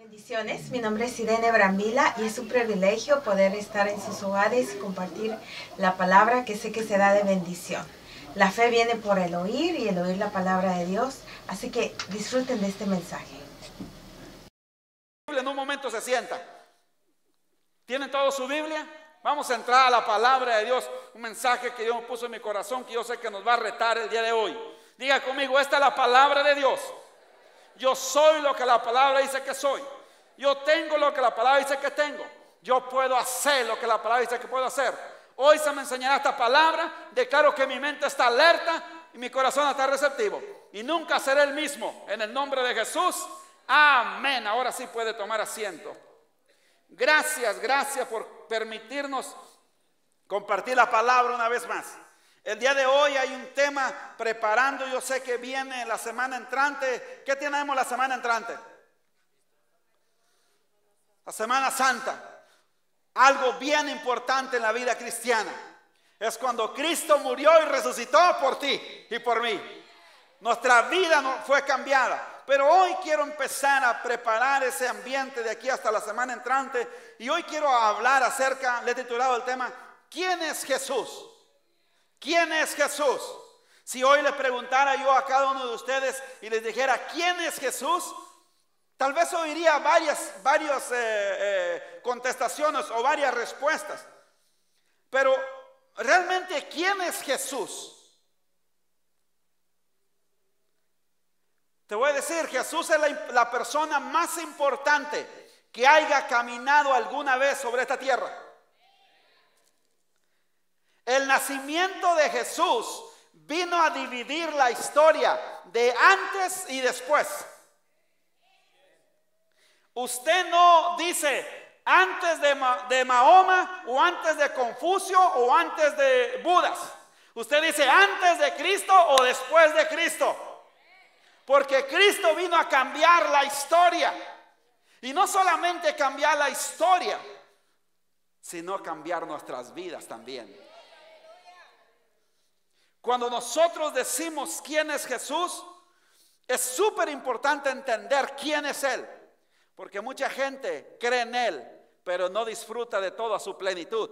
Bendiciones, mi nombre es Irene Brambila y es un privilegio poder estar en sus hogares y compartir la palabra que sé que será de bendición. La fe viene por el oír y el oír la palabra de Dios, así que disfruten de este mensaje. En un momento se sienta. ¿Tienen todo su Biblia? Vamos a entrar a la palabra de Dios, un mensaje que Dios puso en mi corazón que yo sé que nos va a retar el día de hoy. Diga conmigo, esta es la palabra de Dios. Yo soy lo que la palabra dice que soy. Yo tengo lo que la palabra dice que tengo. Yo puedo hacer lo que la palabra dice que puedo hacer. Hoy se me enseñará esta palabra. Declaro que mi mente está alerta y mi corazón está receptivo. Y nunca seré el mismo. En el nombre de Jesús. Amén. Ahora sí puede tomar asiento. Gracias por permitirnos compartir la palabra una vez más. El día de hoy hay un tema preparando, yo sé que viene la semana entrante. ¿Qué tenemos la semana entrante? La Semana Santa. Algo bien importante en la vida cristiana. Es cuando Cristo murió y resucitó por ti y por mí. Nuestra vida no fue cambiada. Pero hoy quiero empezar a preparar ese ambiente de aquí hasta la semana entrante. Y hoy quiero hablar acerca, le he titulado el tema, ¿quién es Jesús? ¿Quién es Jesús? Si hoy le preguntara yo a cada uno de ustedes y les dijera ¿quién es Jesús? Tal vez oiría varias contestaciones o varias respuestas. Pero realmente ¿quién es Jesús? Te voy a decir, Jesús es la persona más importante que haya caminado alguna vez sobre esta tierra. El nacimiento de Jesús vino a dividir la historia de antes y después. Usted no dice antes de Mahoma o antes de Confucio o antes de Budas. Usted dice antes de Cristo o después de Cristo. Porque Cristo vino a cambiar la historia. Y no solamente cambiar la historia, sino cambiar nuestras vidas también. Cuando nosotros decimos quién es Jesús, es súper importante entender quién es Él. Porque mucha gente cree en Él, pero no disfruta de toda su plenitud.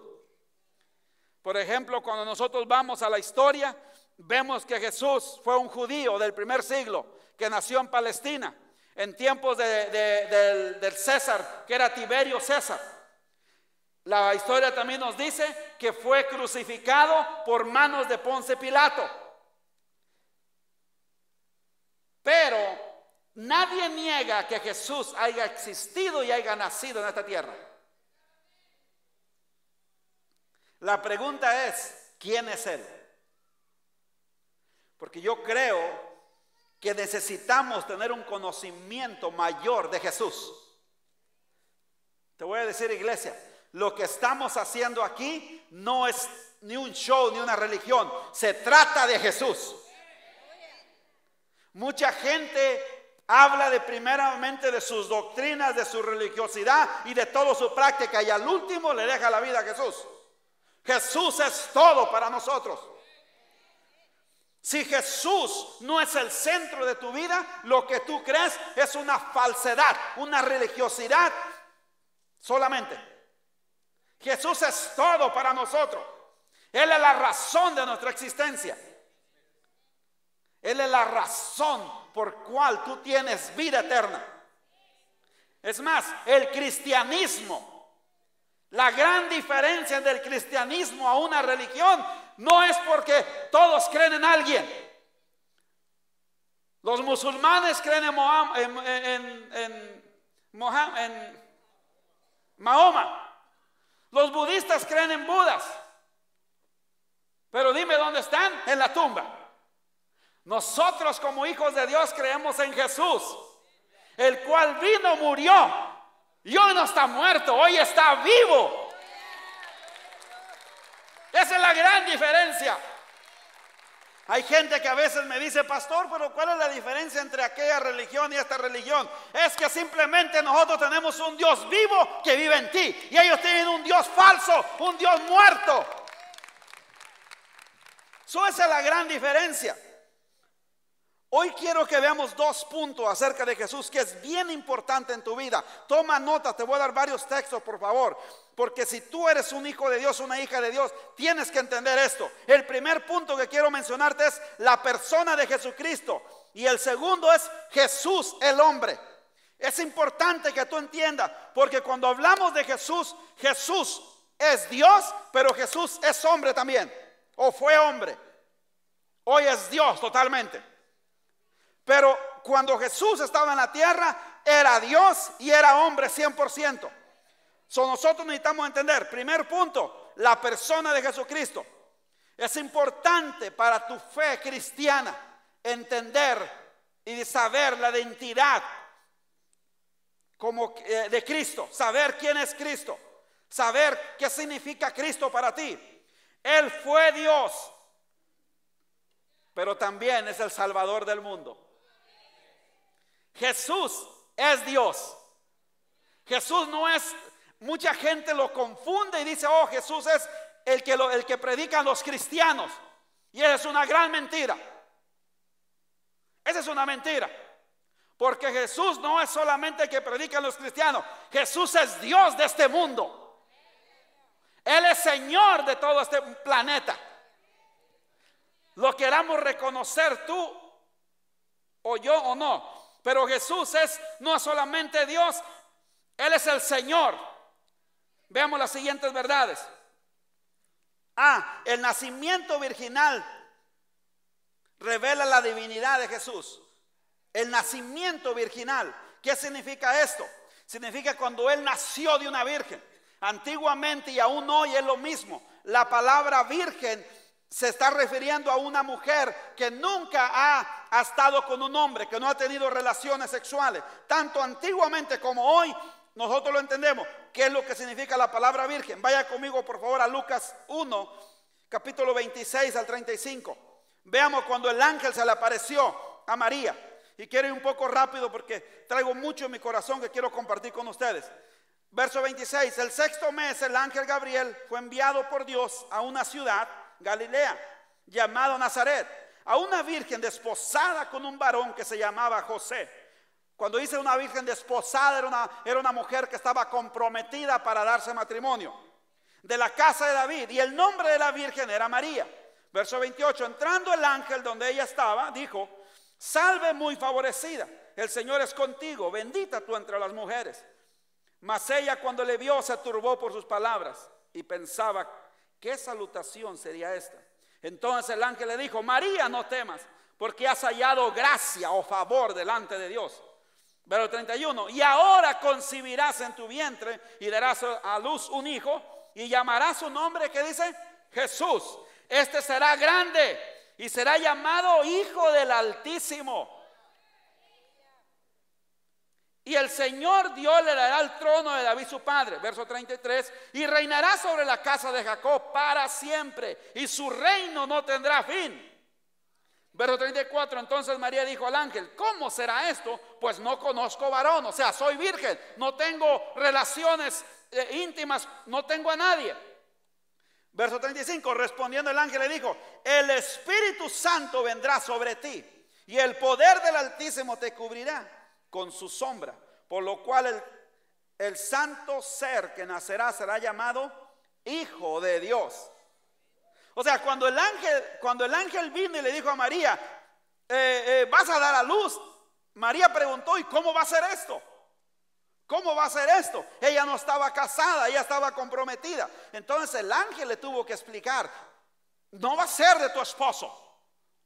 Por ejemplo, cuando nosotros vamos a la historia, vemos que Jesús fue un judío del primer siglo que nació en Palestina, en tiempos del César, que era Tiberio César. La historia también nos dice que fue crucificado por manos de Ponce Pilato. Pero nadie niega que Jesús haya existido y haya nacido en esta tierra. La pregunta es, ¿quién es Él? Porque yo creo que necesitamos tener un conocimiento mayor de Jesús. Te voy a decir, iglesia, lo que estamos haciendo aquí no es ni un show ni una religión. Se trata de Jesús. Mucha gente habla primeramente de sus doctrinas, de su religiosidad y de toda su práctica. Y al último le deja la vida a Jesús. Jesús es todo para nosotros. Si Jesús no es el centro de tu vida, lo que tú crees es una falsedad, una religiosidad solamente. Jesús es todo para nosotros. Él es la razón de nuestra existencia. Él es la razón por cual tú tienes vida eterna. Es más, el cristianismo, la gran diferencia del cristianismo a una religión no es porque todos creen en alguien. Los musulmanes creen en Mahoma. Los budistas creen en Budas. Pero dime dónde están, en la tumba. Nosotros como hijos de Dios creemos en Jesús, el cual vino, murió y hoy no está muerto, hoy está vivo. Esa es la gran diferencia. Hay gente que a veces me dice, pastor, pero ¿cuál es la diferencia entre aquella religión y esta religión? Es que simplemente nosotros tenemos un Dios vivo que vive en ti y ellos tienen un Dios falso, un Dios muerto. Esa es la gran diferencia. Hoy quiero que veamos 2 puntos acerca de Jesús que es bien importante en tu vida. Toma nota, te voy a dar varios textos, por favor, porque si tú eres un hijo de Dios, una hija de Dios, tienes que entender esto. El primer punto que quiero mencionarte es la persona de Jesucristo, y el segundo es Jesús el hombre. Es importante que tú entiendas, porque cuando hablamos de Jesús, Jesús es Dios, pero Jesús es hombre también, o fue hombre. Hoy es Dios totalmente. Pero cuando Jesús estaba en la tierra, era Dios y era hombre 100%. Nosotros necesitamos entender, primer punto, la persona de Jesucristo. Es importante para tu fe cristiana entender y saber la identidad de Cristo, saber quién es Cristo, saber qué significa Cristo para ti. Él fue Dios, pero también es el Salvador del mundo. Jesús es Dios. Jesús no es, mucha gente lo confunde y dice, oh, Jesús es el que predican los cristianos. Y esa es una gran mentira. Esa es una mentira. Porque Jesús no es solamente el que predican los cristianos. Jesús es Dios de este mundo. Él es Señor de todo este planeta. Lo queramos reconocer tú o yo o no. Pero Jesús no es solamente Dios, Él es el Señor. Veamos las siguientes verdades. El nacimiento virginal revela la divinidad de Jesús. El nacimiento virginal, ¿qué significa esto? Significa cuando Él nació de una virgen. Antiguamente y aún hoy es lo mismo. La palabra virgen se está refiriendo a una mujer que nunca ha estado con un hombre, que no ha tenido relaciones sexuales. Tanto antiguamente como hoy, nosotros lo entendemos. ¿Qué es lo que significa la palabra virgen? Vaya conmigo por favor a Lucas 1, capítulo 26 al 35. Veamos cuando el ángel se le apareció a María. Y quiero ir un poco rápido porque traigo mucho en mi corazón que quiero compartir con ustedes. Verso 26, el 6º mes el ángel Gabriel fue enviado por Dios a una ciudad, Galilea, llamado Nazaret, a una virgen desposada con un varón que se llamaba José. Cuando dice una virgen desposada, era una mujer que estaba comprometida para darse matrimonio, de la casa de David, y el nombre de la virgen era María. Verso 28, entrando el ángel donde ella estaba, dijo, salve muy favorecida, el Señor es contigo, bendita tú entre las mujeres. Mas ella cuando le vio se turbó por sus palabras y pensaba, ¿qué salutación sería esta? Entonces el ángel le dijo, María, no temas, porque has hallado gracia o favor delante de Dios. Verso 31, y ahora concebirás en tu vientre y darás a luz un hijo y llamarás su nombre, ¿qué dice? Jesús. Este será grande y será llamado Hijo del Altísimo. Y el Señor Dios le dará el trono de David su padre, verso 33, y reinará sobre la casa de Jacob para siempre, y su reino no tendrá fin. Verso 34, entonces María dijo al ángel, ¿cómo será esto? Pues no conozco varón, o sea, soy virgen, no tengo relaciones íntimas, no tengo a nadie. Verso 35, respondiendo el ángel le dijo, el Espíritu Santo vendrá sobre ti, y el poder del Altísimo te cubrirá con su sombra, por lo cual el santo ser que nacerá será llamado Hijo de Dios. O sea, cuando el ángel vino y le dijo a María, vas a dar a luz, María preguntó, ¿y cómo va a ser esto? ¿Cómo va a ser esto? Ella no estaba casada, ella estaba comprometida. Entonces el ángel le tuvo que explicar, no va a ser de tu esposo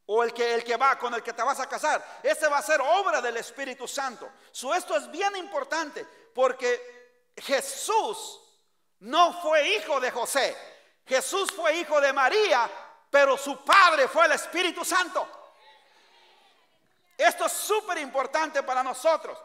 o el que va con el que te vas a casar. Ese va a ser obra del Espíritu Santo. Esto es bien importante porque Jesús no fue hijo de José. Jesús fue hijo de María, pero su padre fue el Espíritu Santo. Esto es súper importante para nosotros.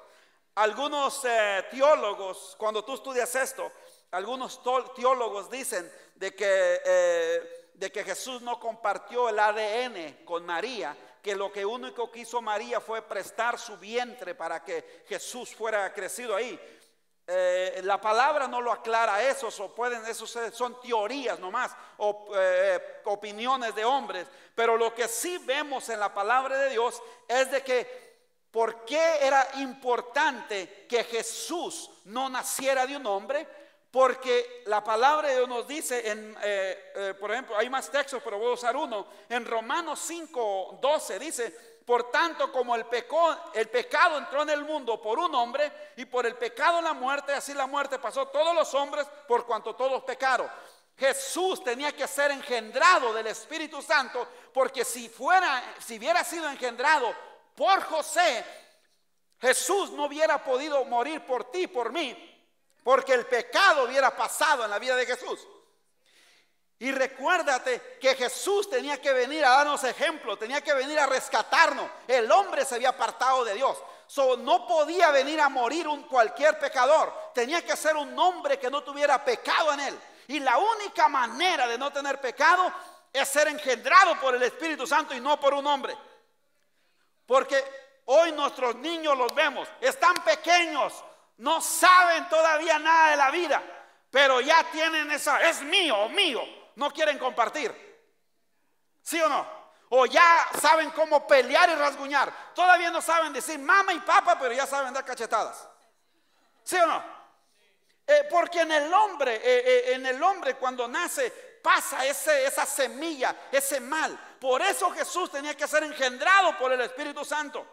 Algunos teólogos, cuando tú estudias esto, algunos teólogos dicen de que Jesús no compartió el ADN con María, que lo que único que hizo María fue prestar su vientre para que Jesús fuera crecido ahí. la palabra no lo aclara eso, esos son teorías nomás, o opiniones de hombres. Pero lo que sí vemos en la palabra de Dios es de que ¿por qué era importante que Jesús no naciera de un hombre? Porque la palabra de Dios nos dice, por ejemplo, hay más textos, pero voy a usar uno. En Romanos 5:12 dice: por tanto, como el pecado entró en el mundo por un hombre, y por el pecado la muerte, así la muerte pasó a todos los hombres, por cuanto todos pecaron. Jesús tenía que ser engendrado del Espíritu Santo, porque si hubiera sido engendrado por José, Jesús no hubiera podido morir por ti, por mí, porque el pecado hubiera pasado en la vida de Jesús. Y recuérdate que Jesús tenía que venir a darnos ejemplo, tenía que venir a rescatarnos. El hombre se había apartado de Dios, no podía venir a morir cualquier pecador. Tenía que ser un hombre que no tuviera pecado en él. Y la única manera de no tener pecado es ser engendrado por el Espíritu Santo y no por un hombre. Porque hoy nuestros niños los vemos, están pequeños, no saben todavía nada de la vida, pero ya tienen es mío, no quieren compartir. ¿Sí o no? O ya saben cómo pelear y rasguñar. Todavía no saben decir mamá y papá, pero ya saben dar cachetadas. ¿Sí o no? Porque en el hombre cuando nace pasa esa semilla, ese mal. Por eso Jesús tenía que ser engendrado por el Espíritu Santo.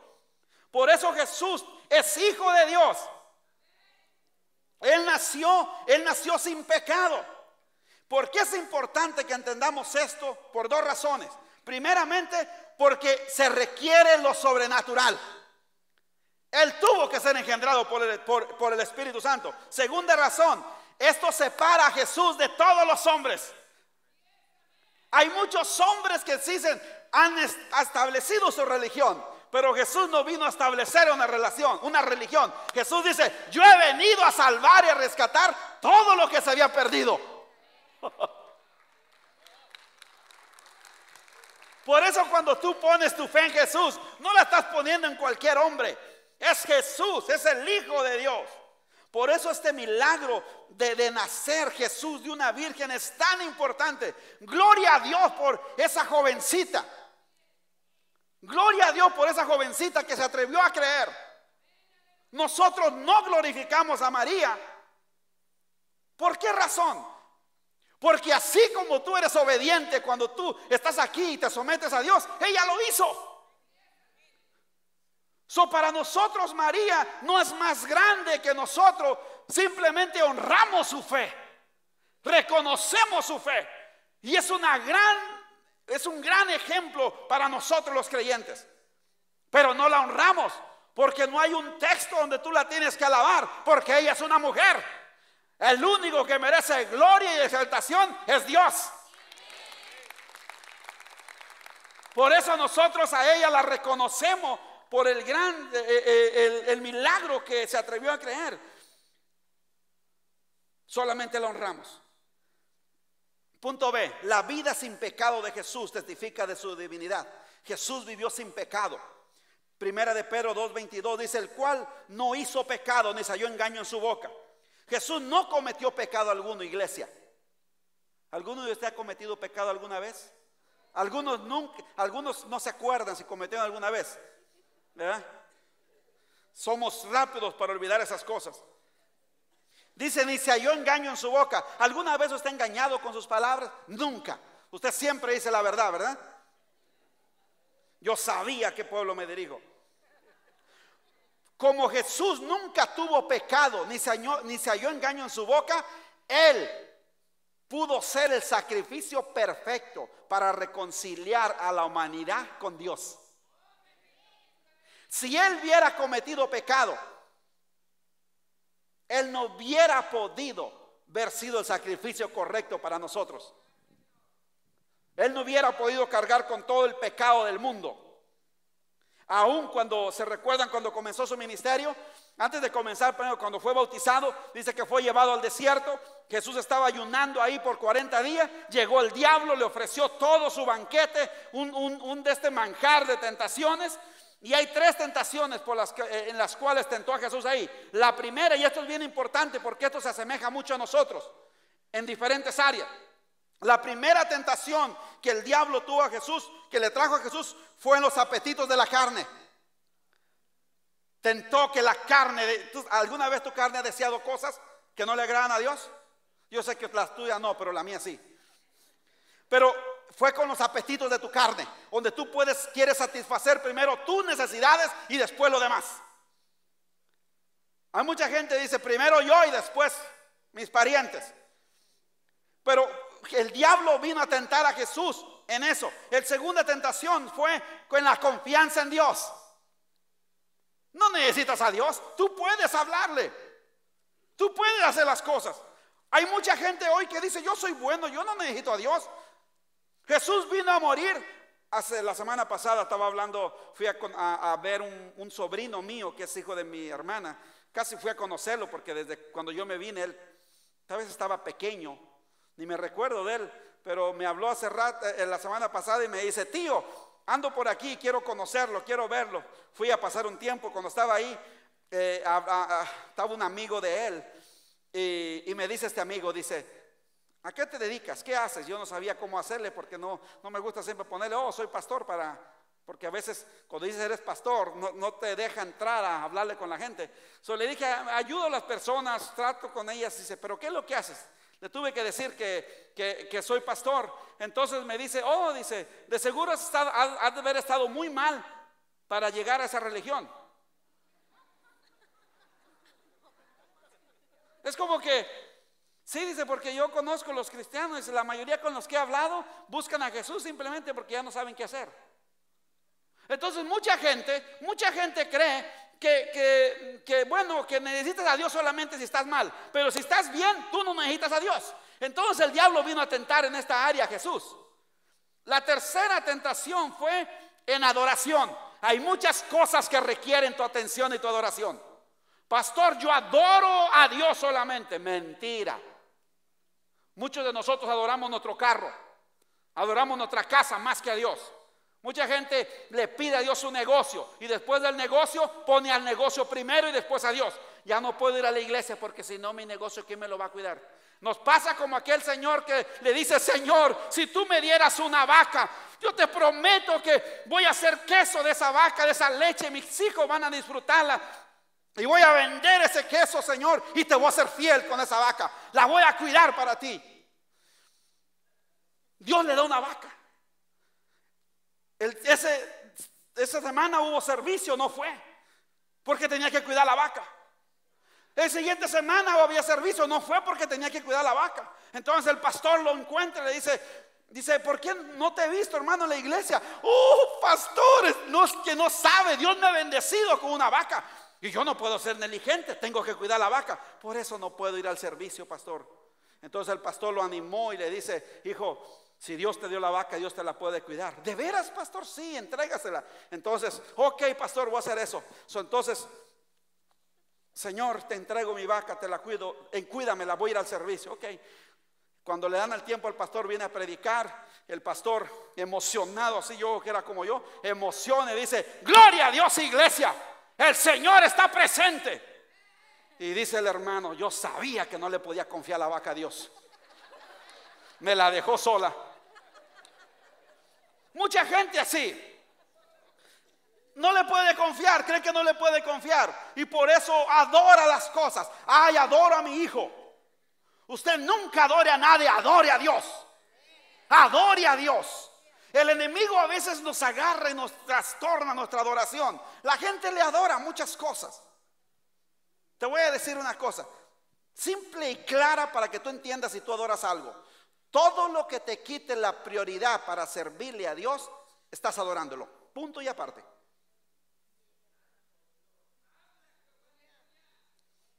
Por eso Jesús es hijo de Dios. Él nació sin pecado. ¿Por qué es importante que entendamos esto? Por dos razones. Primeramente, porque se requiere lo sobrenatural. Él tuvo que ser engendrado por el Espíritu Santo. Segunda razón, esto separa a Jesús de todos los hombres. Hay muchos hombres que dicen, han establecido su religión, pero Jesús no vino a establecer una religión. Jesús dice: yo he venido a salvar y a rescatar todo lo que se había perdido. Por eso cuando tú pones tu fe en Jesús, no la estás poniendo en cualquier hombre. Es Jesús, es el Hijo de Dios. Por eso este milagro de nacer Jesús de una virgen es tan importante. Gloria a Dios por esa jovencita. Gloria a Dios por esa jovencita que se atrevió a creer. Nosotros no glorificamos a María. ¿Por qué razón? Porque así como tú eres obediente cuando tú estás aquí y te sometes a Dios, ella lo hizo. Para nosotros María no es más grande que nosotros. Simplemente honramos su fe, reconocemos su fe, y es un gran ejemplo para nosotros los creyentes. Pero no la honramos porque no hay un texto donde tú la tienes que alabar, porque ella es una mujer. El único que merece gloria y exaltación es Dios. Por eso nosotros a ella la reconocemos por el milagro que se atrevió a creer. Solamente la honramos. Punto B. La vida sin pecado de Jesús testifica de su divinidad. Jesús vivió sin pecado. Primera de Pedro 2:22 dice: el cual no hizo pecado ni se halló engaño en su boca. Jesús no cometió pecado alguno, iglesia. ¿Alguno de ustedes ha cometido pecado alguna vez? Algunos nunca, algunos no se acuerdan si cometieron alguna vez, ¿verdad? Somos rápidos para olvidar esas cosas. Dice: ni se halló engaño en su boca. ¿Alguna vez usted ha engañado con sus palabras? Nunca. Usted siempre dice la verdad, ¿verdad? Yo sabía a qué pueblo me dirijo. Como Jesús nunca tuvo pecado, ni se halló engaño en su boca, Él pudo ser el sacrificio perfecto para reconciliar a la humanidad con Dios. Si Él hubiera cometido pecado, Él no hubiera podido haber sido el sacrificio correcto para nosotros. Él no hubiera podido cargar con todo el pecado del mundo. Aún cuando se recuerdan cuando comenzó su ministerio, antes de comenzar, cuando fue bautizado, dice que fue llevado al desierto. Jesús estaba ayunando ahí por 40 días. Llegó el diablo, le ofreció todo su banquete, un manjar de tentaciones. Y hay tres tentaciones en las cuales tentó a Jesús ahí. La primera, y esto es bien importante porque esto se asemeja mucho a nosotros en diferentes áreas. La primera tentación que el diablo tuvo a Jesús, que le trajo a Jesús, fue en los apetitos de la carne. Tentó que la carne, ¿alguna vez tu carne ha deseado cosas que no le agradan a Dios? Yo sé que las tuyas no, pero la mía sí. Pero fue con los apetitos de tu carne, donde tú quieres satisfacer primero tus necesidades y después lo demás. Hay mucha gente que dice primero yo y después mis parientes. Pero el diablo vino a tentar a Jesús en eso. La segunda tentación fue con la confianza en Dios. No necesitas a Dios, tú puedes hablarle, tú puedes hacer las cosas. Hay mucha gente hoy que dice yo soy bueno, yo no necesito a Dios. Jesús vino a morir. La semana pasada estaba hablando, fui a ver un sobrino mío que es hijo de mi hermana. Casi fui a conocerlo porque desde cuando yo me vine él tal vez estaba pequeño, ni me recuerdo de él, pero me habló hace rato, la semana pasada, y me dice: tío, ando por aquí, quiero conocerlo, quiero verlo. Fui a pasar un tiempo. Cuando estaba ahí, estaba un amigo de él, y me dice este amigo, dice: ¿a qué te dedicas? ¿Qué haces? Yo no sabía cómo hacerle porque no me gusta siempre ponerle, oh, soy pastor, porque a veces cuando dices eres pastor no te deja entrar a hablarle con la gente. Le dije: ayudo a las personas, trato con ellas. Dice: ¿pero qué es lo que haces? Le tuve que decir que soy pastor. Entonces me dice: oh, dice, de seguro has de haber estado muy mal para llegar a esa religión. Es como que, sí, dice, porque yo conozco los cristianos, la mayoría con los que he hablado buscan a Jesús simplemente porque ya no saben qué hacer. Entonces mucha gente cree que bueno, que necesitas a Dios solamente si estás mal, pero si estás bien, tú no necesitas a Dios. Entonces el diablo vino a tentar en esta área a Jesús. La tercera tentación fue en adoración. Hay muchas cosas que requieren tu atención y tu adoración. Pastor, yo adoro a Dios solamente. Mentira. Muchos de nosotros adoramos nuestro carro, adoramos nuestra casa más que a Dios. Mucha gente le pide a Dios su negocio y después del negocio pone al negocio primero y después a Dios. Ya no puedo ir a la iglesia porque si no mi negocio, ¿quién me lo va a cuidar? Nos pasa como aquel señor que le dice: Señor, si tú me dieras una vaca, yo te prometo que voy a hacer queso de esa vaca, de esa leche, mis hijos van a disfrutarla. Y voy a vender ese queso, Señor, y te voy a ser fiel con esa vaca. La voy a cuidar para ti. Dios le da una vaca. Esa semana hubo servicio, no fue, porque tenía que cuidar la vaca. La siguiente semana había servicio, no fue porque tenía que cuidar la vaca. Entonces el pastor lo encuentra y le dice: ¿por qué no te he visto, hermano, en la iglesia? Oh, pastor, no es que no sabe, Dios me ha bendecido con una vaca. Y yo no puedo ser negligente, tengo que cuidar la vaca. Por eso no puedo ir al servicio, pastor. Entonces el pastor lo animó y le dice: hijo, si Dios te dio la vaca, Dios te la puede cuidar. ¿De veras, pastor? Sí, entrégasela. Entonces, ok, pastor, voy a hacer eso. Entonces, Señor, te entrego mi vaca, te la cuido, cuídamela, voy a ir al servicio. Ok. Cuando le dan el tiempo, el pastor viene a predicar. El pastor, emocionado, así yo que era como yo, emociona y dice: gloria a Dios, iglesia, el Señor está presente. Y dice el hermano: yo sabía que no le podía confiar la vaca a Dios, me la dejó sola. Mucha gente así no le puede confiar, cree que no le puede confiar y por eso adora las cosas. Ay, adoro a mi hijo. Usted nunca adore a nadie, adore a Dios. Adore a Dios. El enemigo a veces nos agarra y nos trastorna nuestra adoración. La gente le adora muchas cosas. Te voy a decir una cosa simple y clara para que tú entiendas si tú adoras algo. Todo lo que te quite la prioridad para servirle a Dios, estás adorándolo. Punto y aparte.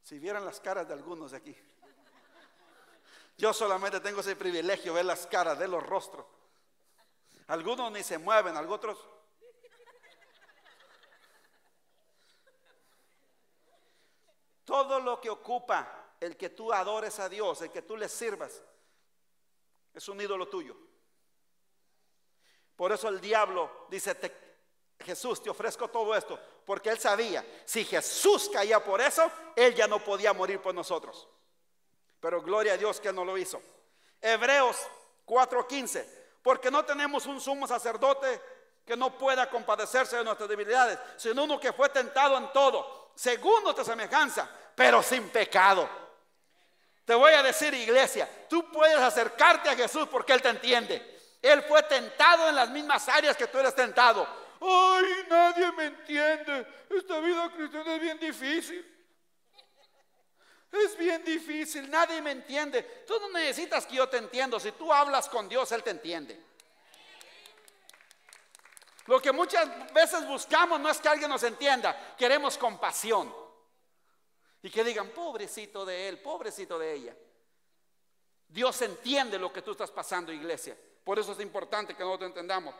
Si vieran las caras de algunos de aquí. Yo solamente tengo ese privilegio de ver las caras, de los rostros. Algunos ni se mueven, algunos. Todo lo que ocupa el que tú adores a Dios, el que tú le sirvas, es un ídolo tuyo. Por eso el diablo dice: Jesús, te ofrezco todo esto, porque él sabía, si Jesús caía por eso, él ya no podía morir por nosotros. Pero gloria a Dios que él no lo hizo. Hebreos 4:15, porque no tenemos un sumo sacerdote que no pueda compadecerse de nuestras debilidades, sino uno que fue tentado en todo, según nuestra semejanza, pero sin pecado. Te voy a decir, iglesia, tú puedes acercarte a Jesús porque él te entiende. Él fue tentado en las mismas áreas que tú eres tentado. Ay, nadie me entiende. Esta vida cristiana es bien difícil. Es bien difícil, nadie me entiende. Tú no necesitas que yo te entienda. Si tú hablas con Dios, él te entiende. Lo que muchas veces buscamos no es que alguien nos entienda. Queremos compasión. Y que digan, pobrecito de él, pobrecito de ella. Dios entiende lo que tú estás pasando, iglesia. Por eso es importante que nosotros entendamos.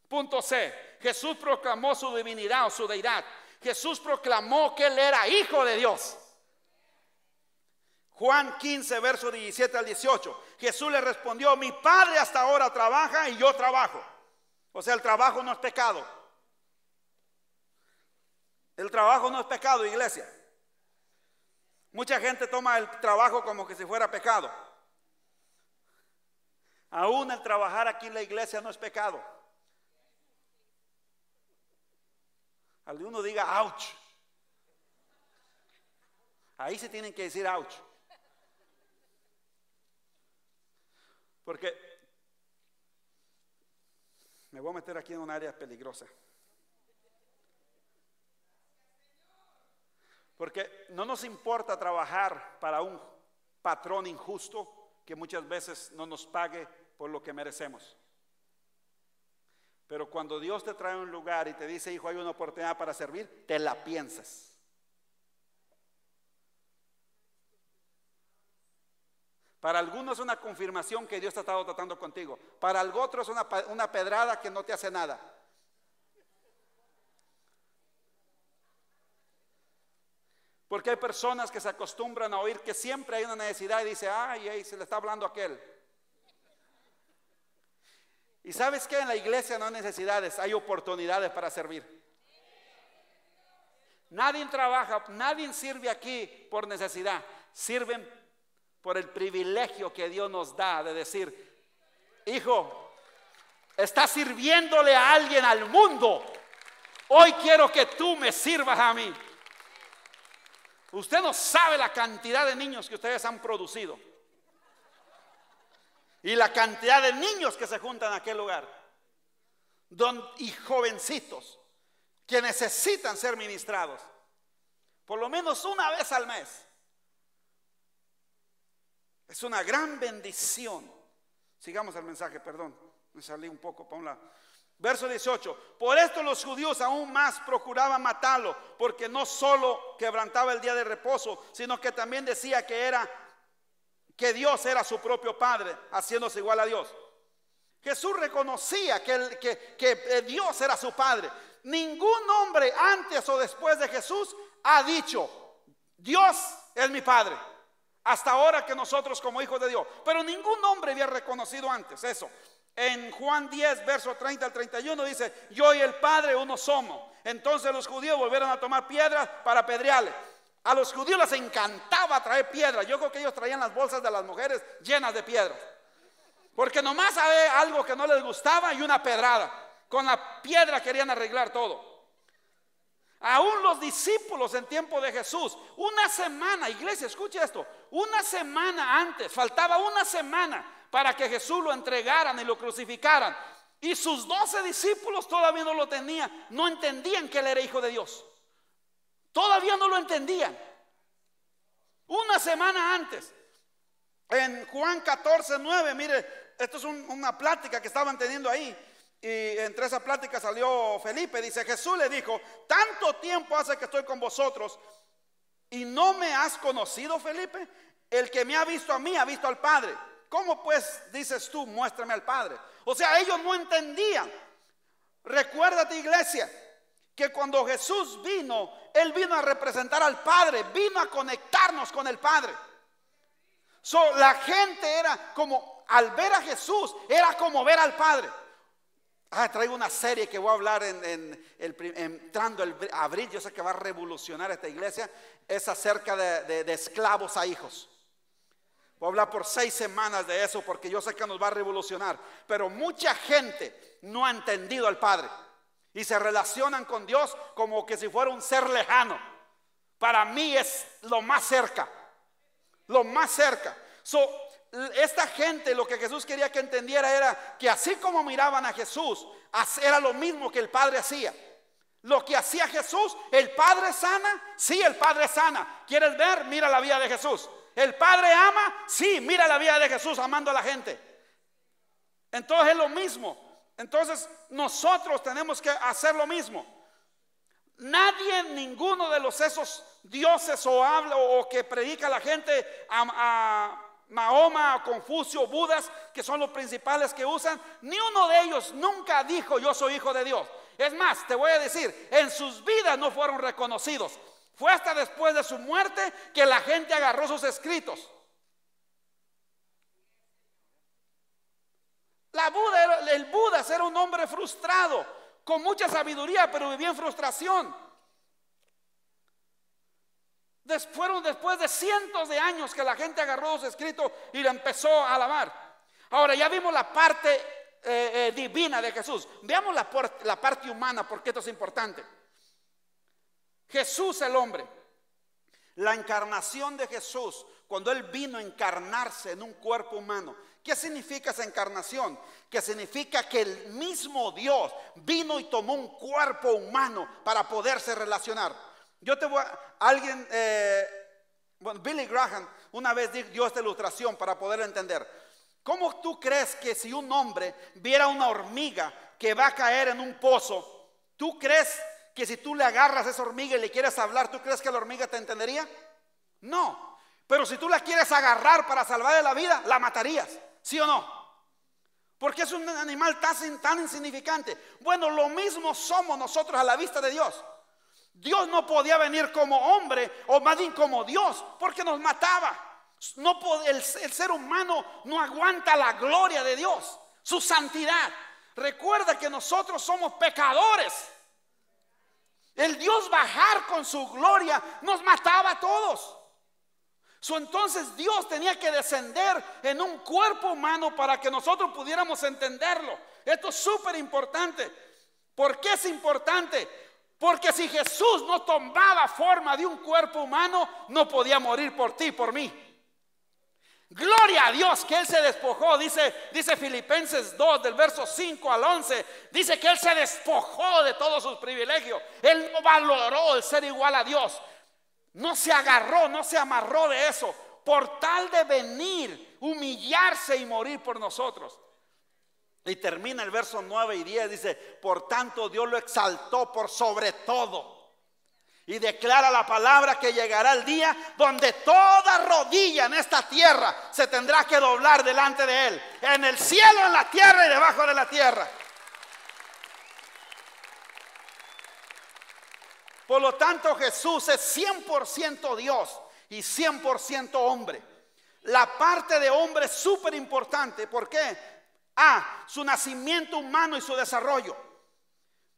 Punto C. Jesús proclamó su divinidad o su deidad. Jesús proclamó que él era hijo de Dios. Juan 15, verso 17 al 18. Jesús le respondió, mi Padre hasta ahora trabaja y yo trabajo. O sea, el trabajo no es pecado. El trabajo no es pecado, iglesia. Mucha gente toma el trabajo como que si fuera pecado. Aún el trabajar aquí en la iglesia no es pecado. Alguno diga ouch. Ahí se tienen que decir ouch. Porque me voy a meter aquí en un área peligrosa. Porque no nos importa trabajar para un patrón injusto que muchas veces no nos pague por lo que merecemos. Pero cuando Dios te trae a un lugar y te dice, hijo, hay una oportunidad para servir, te la piensas. Para algunos es una confirmación que Dios ha estado tratando contigo. Para algo otro es una pedrada que no te hace nada. Porque hay personas que se acostumbran a oír que siempre hay una necesidad y dice, ay, se le está hablando a aquel. Y sabes que en la iglesia no hay necesidades, hay oportunidades para servir. Nadie trabaja, nadie sirve aquí por necesidad. Sirven por el privilegio que Dios nos da de decir, hijo, estás sirviéndole a alguien al mundo. Hoy quiero que tú me sirvas a mí. Usted no sabe la cantidad de niños que ustedes han producido y la cantidad de niños que se juntan en aquel lugar y jovencitos que necesitan ser ministrados por lo menos una vez al mes. Es una gran bendición. Sigamos el mensaje, perdón, me salí un poco para un lado. Verso 18, por esto los judíos aún más procuraban matarlo, porque no solo quebrantaba el día de reposo, sino que también decía que Dios era su propio Padre, haciéndose igual a Dios. Jesús reconocía que Dios era su Padre. Ningún hombre antes o después de Jesús ha dicho, Dios es mi Padre, hasta ahora que nosotros como hijos de Dios. Pero ningún hombre había reconocido antes eso. En Juan 10, verso 30 al 31 dice, yo y el Padre uno somos. Entonces los judíos volvieron a tomar piedras para apedrearle. A los judíos les encantaba traer piedras. Yo creo que ellos traían las bolsas de las mujeres llenas de piedras. Porque nomás había algo que no les gustaba y una pedrada. Con la piedra querían arreglar todo. Aún los discípulos en tiempo de Jesús, una semana, iglesia, escuche esto, una semana antes, faltaba una semana para que Jesús lo entregaran y lo crucificaran. Y sus 12 discípulos todavía no lo tenían, no entendían que él era hijo de Dios. Todavía no lo entendían. Una semana antes, en Juan 14, 9, mire, esto es una plática que estaban teniendo ahí. Y entre esa plática salió Felipe, dice, Jesús le dijo, tanto tiempo hace que estoy con vosotros y no me has conocido, Felipe. El que me ha visto a mí ha visto al Padre. ¿Cómo pues dices tú, muéstrame al Padre? O sea, ellos no entendían. Recuérdate, iglesia, que cuando Jesús vino, Él vino a representar al Padre, vino a conectarnos con el Padre. La gente era como, al ver a Jesús, era como ver al Padre. Traigo una serie que voy a hablar entrando el abril. Yo sé que va a revolucionar esta iglesia. Es acerca de esclavos a hijos. Voy a hablar por 6 semanas de eso, porque yo sé que nos va a revolucionar. Pero mucha gente no ha entendido al Padre y se relacionan con Dios como que si fuera un ser lejano. Para mí es lo más cerca. Lo más cerca. Esta gente, lo que Jesús quería que entendiera era que así como miraban a Jesús, era lo mismo que el Padre hacía. Lo que hacía Jesús, el Padre sana, sí, el Padre sana. ¿Quieres ver? Mira la vida de Jesús. El Padre ama, sí, mira la vida de Jesús amando a la gente. Entonces es lo mismo. Entonces nosotros tenemos que hacer lo mismo. Nadie, ninguno de esos dioses o que predica la gente a Mahoma, Confucio, Budas, que son los principales que usan, ni uno de ellos nunca dijo yo soy hijo de Dios. Es más, te voy a decir, en sus vidas no fueron reconocidos. Fue hasta después de su muerte que la gente agarró sus escritos. El Budas era un hombre frustrado, con mucha sabiduría, pero vivía en frustración. Fueron después de cientos de años que la gente agarró los escritos y le empezó a alabar. Ahora ya vimos la parte divina de Jesús. Veamos la parte humana, porque esto es importante. Jesús el hombre, la encarnación de Jesús, cuando Él vino a encarnarse en un cuerpo humano. ¿Qué significa esa encarnación? Que significa que el mismo Dios vino y tomó un cuerpo humano para poderse relacionar. Billy Graham una vez dio esta ilustración para poder entender. ¿Cómo tú crees que si un hombre viera una hormiga que va a caer en un pozo, tú crees que si tú le agarras a esa hormiga y le quieres hablar, tú crees que la hormiga te entendería? No. Pero si tú la quieres agarrar para salvarle la vida, la matarías, ¿sí o no? Porque es un animal tan insignificante. Bueno, lo mismo somos nosotros a la vista de Dios. Dios no podía venir como hombre, o más bien como Dios, porque nos mataba. El ser humano no aguanta la gloria de Dios, su santidad. Recuerda que nosotros somos pecadores. El Dios bajar con su gloria nos mataba a todos. Entonces Dios tenía que descender en un cuerpo humano para que nosotros pudiéramos entenderlo. Esto es súper importante. ¿Por qué es importante? Porque si Jesús no tomaba forma de un cuerpo humano, no podía morir por ti, por mí. Gloria a Dios que Él se despojó. Dice Filipenses 2 del verso 5 al 11. Dice que Él se despojó de todos sus privilegios. Él no valoró el ser igual a Dios. No se agarró, no se amarró de eso, por tal de venir, humillarse y morir por nosotros. Y termina el verso 9 y 10, dice: por tanto Dios lo exaltó por sobre todo. Y declara la palabra que llegará el día donde toda rodilla en esta tierra se tendrá que doblar delante de Él. En el cielo, en la tierra y debajo de la tierra. Por lo tanto, Jesús es 100% Dios y 100% hombre. La parte de hombre es súper importante. ¿Por qué? Su nacimiento humano y su desarrollo.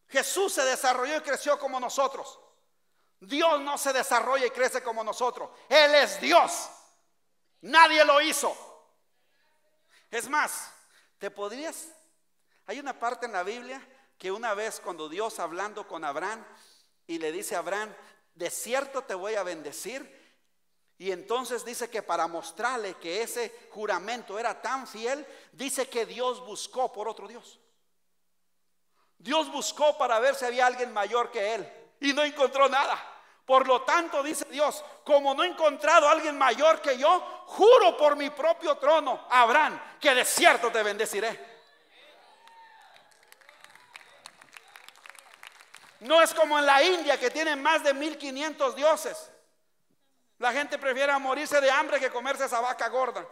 Jesús se desarrolló y creció como nosotros. Dios no se desarrolla y crece como nosotros. Él es Dios. Nadie lo hizo. Es más, hay una parte en la Biblia que una vez cuando Dios hablando con Abraham y le dice a Abraham: de cierto te voy a bendecir. Y entonces dice que para mostrarle que ese juramento era tan fiel, dice que Dios buscó por otro Dios. Dios buscó para ver si había alguien mayor que Él y no encontró nada. Por lo tanto, dice Dios: como no he encontrado a alguien mayor que yo, juro por mi propio trono, Abraham, que de cierto te bendeciré. No es como en la India, que tienen más de 1500 dioses. La gente prefiere morirse de hambre que comerse esa vaca gorda.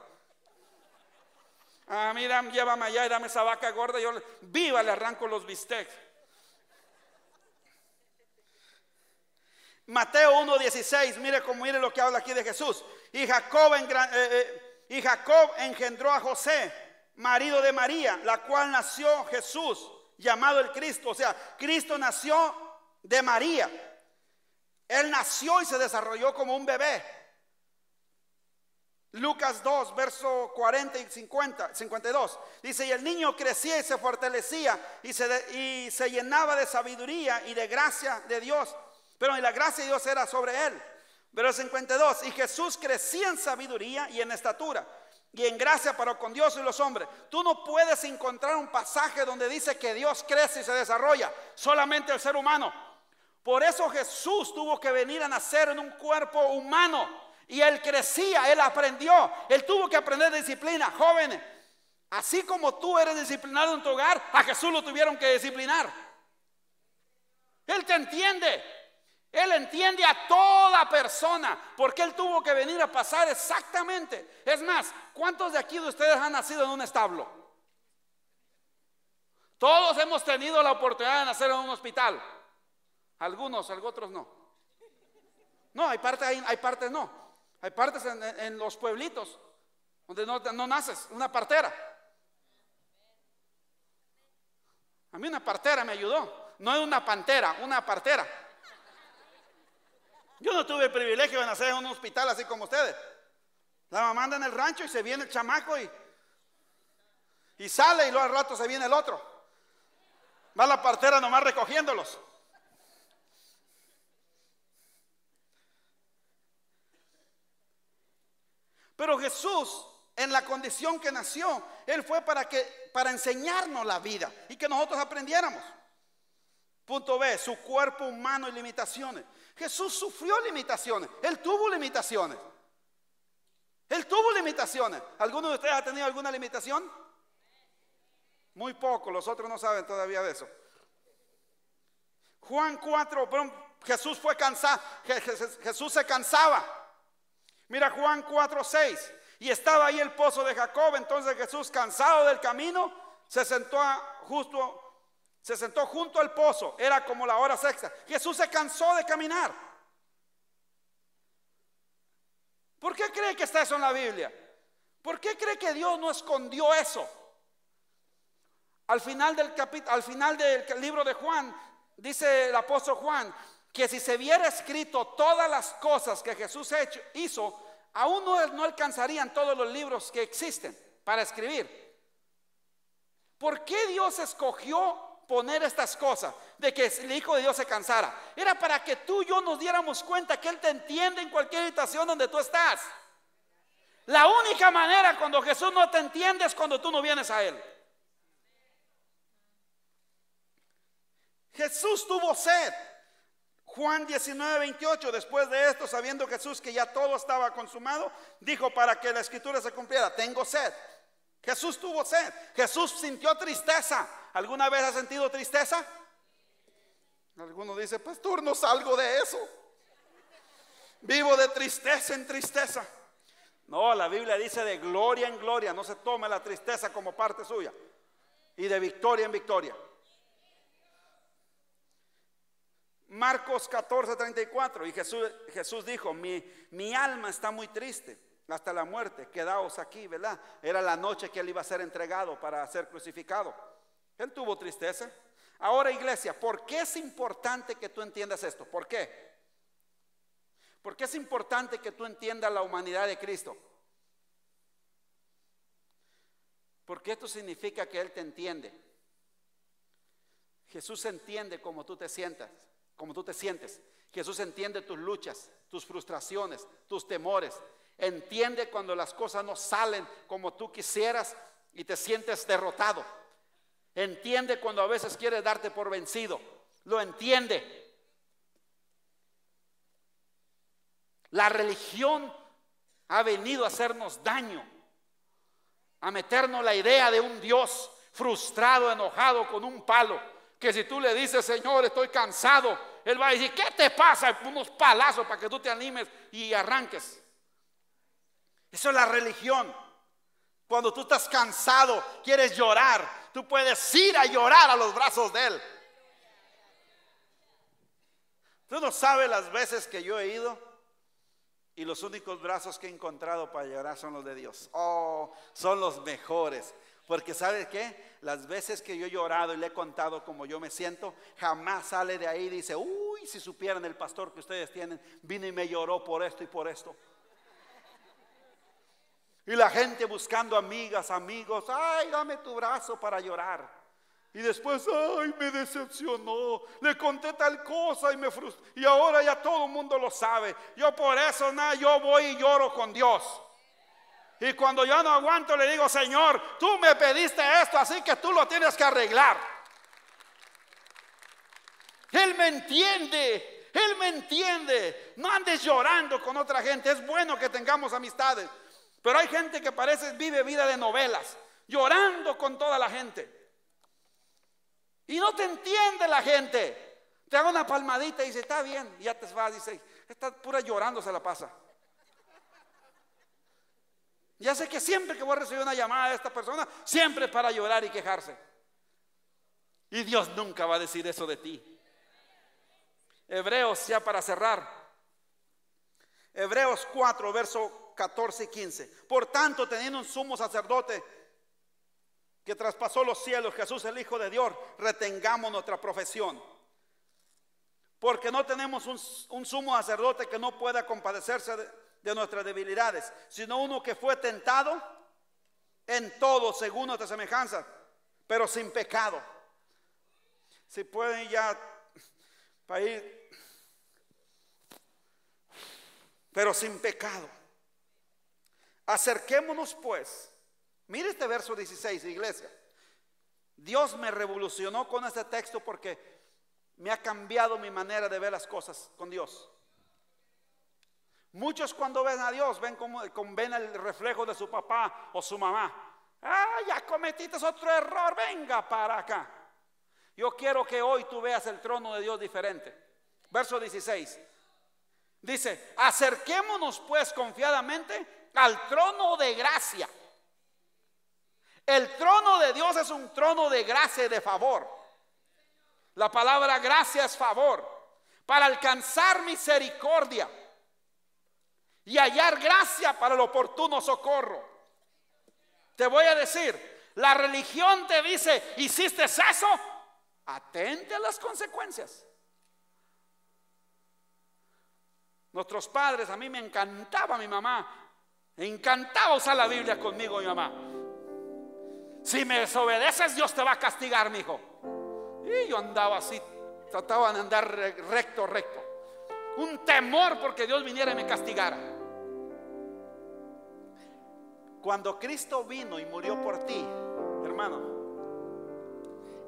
Mira, llévame allá y dame esa vaca gorda. Yo viva le arranco los bistecs. Mateo 1:16, mire lo que habla aquí de Jesús. Y Jacob engendró a José, marido de María, la cual nació Jesús. llamado el Cristo. O sea, Cristo nació de María. Él nació y se desarrolló como un bebé. Lucas 2, verso 40 y 52. Dice, y el niño crecía y se fortalecía y se llenaba de sabiduría y de gracia de Dios. Pero la gracia de Dios era sobre él. Verso 52, y Jesús crecía en sabiduría y en estatura y en gracia para con Dios y los hombres. Tú no puedes encontrar un pasaje donde dice que Dios crece y se desarrolla, solamente el ser humano. Por eso Jesús tuvo que venir a nacer en un cuerpo humano. Y él crecía, él aprendió, él tuvo que aprender disciplina. Jóvenes, así como tú eres disciplinado en tu hogar, a Jesús lo tuvieron que disciplinar. Él te entiende. Él entiende a toda persona, porque él tuvo que venir a pasar exactamente. Es más, ¿cuántos de aquí de ustedes han nacido en un establo? Todos hemos tenido la oportunidad de nacer en un hospital. Algunos, otros no. No, hay partes no. Hay partes en los pueblitos donde no naces, una partera. A mí una partera me ayudó. No es una pantera, una partera. Yo no tuve el privilegio de nacer en un hospital así como ustedes. La mamá anda en el rancho y se viene el chamaco y sale, y luego al rato se viene el otro. Va la partera nomás recogiéndolos. Pero Jesús, en la condición que nació, Él fue para enseñarnos la vida y que nosotros aprendiéramos. Punto B, su cuerpo humano y limitaciones. Jesús sufrió limitaciones. Él tuvo limitaciones. Él tuvo limitaciones. ¿Alguno de ustedes ha tenido alguna limitación? Muy poco, los otros no saben todavía de eso. Juan 4, Jesús fue cansado. Jesús se cansaba. Mira Juan 4, 6. Y estaba ahí el pozo de Jacob. Entonces Jesús, cansado del camino, se sentó junto al pozo. Era como la hora sexta. Jesús se cansó de caminar. ¿Por qué cree que está eso en la Biblia? ¿Por qué cree que Dios no escondió eso? Al final del libro de Juan, dice el apóstol Juan, que si se hubiera escrito todas las cosas que Jesús hizo, aún no alcanzarían todos los libros que existen para escribir. ¿Por qué Dios escogió poner estas cosas? De que el Hijo de Dios se cansara. Era para que tú y yo nos diéramos cuenta que Él te entiende en cualquier situación donde tú estás. La única manera cuando Jesús no te entiende es cuando tú no vienes a Él. Jesús tuvo sed. Juan 19, 28, después de esto, sabiendo Jesús que ya todo estaba consumado, dijo para que la escritura se cumpliera, tengo sed. Jesús tuvo sed. Jesús sintió tristeza. ¿Alguna vez ha sentido tristeza? Alguno dice, pastor, no salgo de eso. Vivo de tristeza en tristeza. No, la Biblia dice de gloria en gloria. No se tome la tristeza como parte suya. Y de victoria en victoria. Marcos 14, 34. Y Jesús dijo, mi alma está muy triste hasta la muerte, quedaos aquí, ¿verdad? Era la noche que Él iba a ser entregado para ser crucificado. Él tuvo tristeza. Ahora, iglesia, ¿por qué es importante que tú entiendas esto? ¿Por qué? ¿Por qué es importante que tú entiendas la humanidad de Cristo? Porque esto significa que Él te entiende. Jesús entiende cómo tú te sientas. Como tú te sientes. Jesús entiende tus luchas, tus frustraciones, tus temores. Entiende cuando las cosas no salen como tú quisieras y te sientes derrotado. Entiende cuando a veces quieres darte por vencido. Lo entiende. La religión ha venido a hacernos daño, a meternos la idea de un Dios frustrado, enojado con un palo. Que si tú le dices, Señor, estoy cansado, Él va a decir, ¿qué te pasa? Unos palazos para que tú te animes y arranques. Eso es la religión. Cuando tú estás cansado, quieres llorar, tú puedes ir a llorar a los brazos de Él. Tú no sabes las veces que yo he ido y los únicos brazos que he encontrado para llorar son los de Dios. Oh, son los mejores. Porque ¿sabe qué? Las veces que yo he llorado y le he contado como yo me siento, jamás sale de ahí y dice, uy, si supieran el pastor que ustedes tienen, vino y me lloró por esto y por esto. Y la gente buscando amigas, amigos, ay, dame tu brazo para llorar. Y después, ay, me decepcionó, le conté tal cosa y me frustró. Y ahora ya todo el mundo lo sabe. Yo por eso, yo voy y lloro con Dios. Y cuando yo no aguanto le digo, Señor, tú me pediste esto, así que tú lo tienes que arreglar. Él me entiende, Él me entiende. No andes llorando con otra gente. Es bueno que tengamos amistades, pero hay gente que parece vive vida de novelas, llorando con toda la gente. Y no te entiende la gente. Te haga una palmadita y dice, está bien, y ya te vas, dice, está pura llorando se la pasa. Ya sé que siempre que voy a recibir una llamada de esta persona, siempre es para llorar y quejarse. Y Dios nunca va a decir eso de ti. Hebreos, ya para cerrar, Hebreos 4, verso 14 y 15. Por tanto, teniendo un sumo sacerdote que traspasó los cielos, Jesús el Hijo de Dios, retengamos nuestra profesión. Porque no tenemos un sumo sacerdote que no pueda compadecerse de nuestras debilidades, sino uno que fue tentado en todo según nuestra semejanza, pero sin pecado. Si pueden ya para ir, pero sin pecado. Acerquémonos pues. Mire este verso 16, iglesia. Dios me revolucionó con este texto porque me ha cambiado mi manera de ver las cosas con Dios. Muchos cuando ven a Dios ven ven el reflejo de su papá o su mamá. Ah, ya cometiste otro error, venga para acá. Yo quiero que hoy tú veas el trono de Dios diferente. Verso 16 dice, acerquémonos pues confiadamente al trono de gracia. El trono de Dios es un trono de gracia y de favor. La palabra gracia es favor, para alcanzar misericordia y hallar gracia para el oportuno socorro. Te voy a decir, la religión te dice, ¿hiciste eso? Atente a las consecuencias. Nuestros padres, a mí me encantaba mi mamá, me encantaba usar la Biblia conmigo, mi mamá. Si me desobedeces, Dios te va a castigar, mi hijo. Y yo andaba así, trataba de andar recto. Un temor porque Dios viniera y me castigara. Cuando Cristo vino y murió por ti, hermano,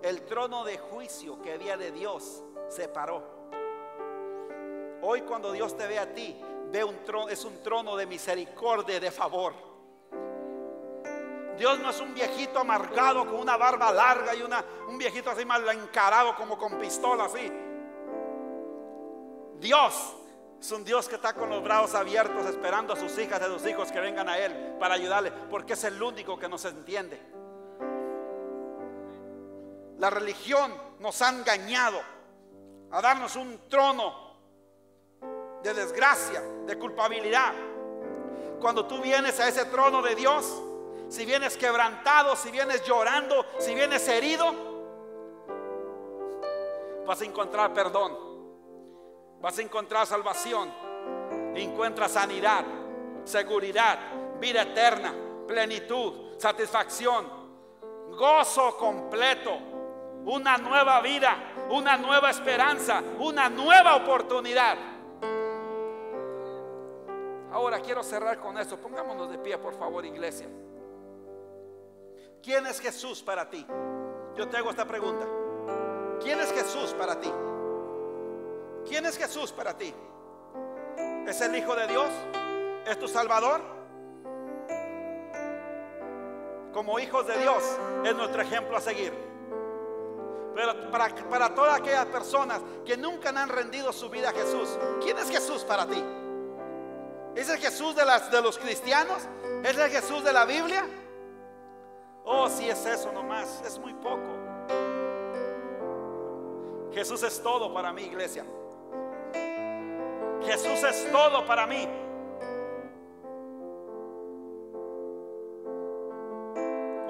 el trono de juicio que había de Dios se paró. Hoy cuando Dios te ve a ti, ve un trono, es un trono de misericordia y de favor. Dios no es un viejito amargado con una barba larga y un viejito así mal encarado como con pistola así. Dios es un Dios que está con los brazos abiertos esperando a sus hijas y a sus hijos que vengan a Él para ayudarle, porque es el único que nos entiende. La religión nos ha engañado a darnos un trono de desgracia, de culpabilidad. Cuando tú vienes a ese trono de Dios, si vienes quebrantado, si vienes llorando, si vienes herido, vas a encontrar perdón, vas a encontrar salvación, encuentras sanidad, seguridad, vida eterna, plenitud, satisfacción, gozo completo, una nueva vida, una nueva esperanza, una nueva oportunidad. Ahora quiero cerrar con esto. Pongámonos de pie, por favor, iglesia. ¿Quién es Jesús para ti? Yo te hago esta pregunta. ¿Quién es Jesús para ti? ¿Quién es Jesús para ti? ¿Es el Hijo de Dios? ¿Es tu Salvador? Como hijos de Dios es nuestro ejemplo a seguir. Pero para todas aquellas personas que nunca han rendido su vida a Jesús, ¿quién es Jesús para ti? ¿Es el Jesús de los cristianos? ¿Es el Jesús de la Biblia? Oh, si es eso nomás, es muy poco. Jesús es todo para mí, iglesia. Jesús es todo para mí.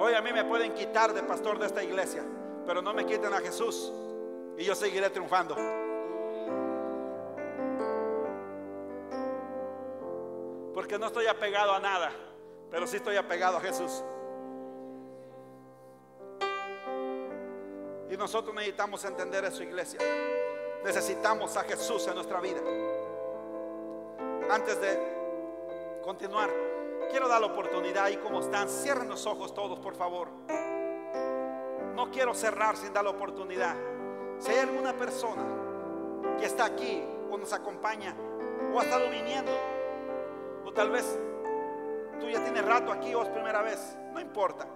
Hoy a mí me pueden quitar de pastor de esta iglesia, pero no me quiten a Jesús y yo seguiré triunfando. Porque no estoy apegado a nada, pero sí estoy apegado a Jesús. Y nosotros necesitamos entender eso, iglesia. Necesitamos a Jesús en nuestra vida. Antes de continuar, quiero dar la oportunidad ahí como están. Cierren los ojos todos, por favor. No quiero cerrar sin dar la oportunidad. Si hay alguna persona que está aquí o nos acompaña o ha estado viniendo, o tal vez tú ya tienes rato aquí o es primera vez, no importa.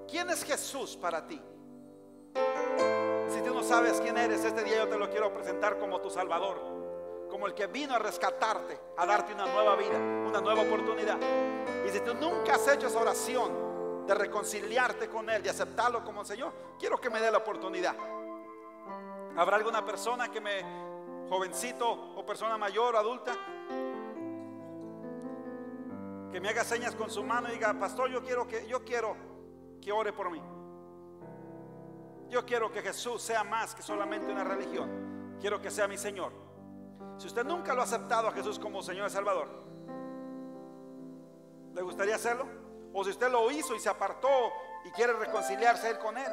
¿Quién es Jesús para ti? Si tú no sabes quién eres, este día yo te lo quiero presentar como tu Salvador, como el que vino a rescatarte, a darte una nueva vida, una nueva oportunidad. Y si tú nunca has hecho esa oración de reconciliarte con Él, de aceptarlo como el Señor, quiero que me dé la oportunidad. ¿Habrá alguna persona jovencito o persona mayor o adulta, que me haga señas con su mano y diga: pastor, yo quiero que ore por mí? Yo quiero que Jesús sea más que solamente una religión. Quiero que sea mi Señor. Si usted nunca lo ha aceptado a Jesús como Señor y Salvador, ¿le gustaría hacerlo? O si usted lo hizo y se apartó y quiere reconciliarse Él con Él.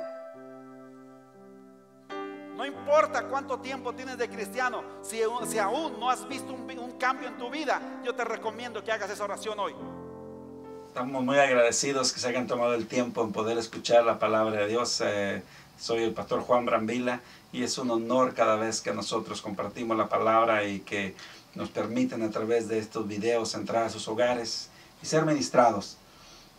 No importa cuánto tiempo tienes de cristiano, si aún no has visto un cambio en tu vida, yo te recomiendo que hagas esa oración hoy. Estamos muy agradecidos que se hayan tomado el tiempo en poder escuchar la palabra de Dios. Soy el pastor Juan Brambila y es un honor cada vez que nosotros compartimos la palabra y que nos permiten a través de estos videos entrar a sus hogares y ser ministrados.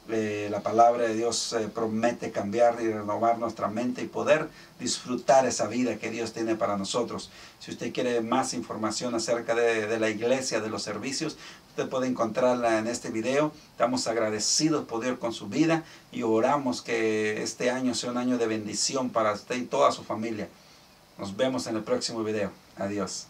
La palabra de Dios promete cambiar y renovar nuestra mente y poder disfrutar esa vida que Dios tiene para nosotros. Si usted quiere más información acerca de la iglesia, de los servicios, usted puede encontrarla en este video. Estamos agradecidos por Dios con su vida y oramos que este año sea un año de bendición para usted y toda su familia. Nos vemos en el próximo video. Adiós.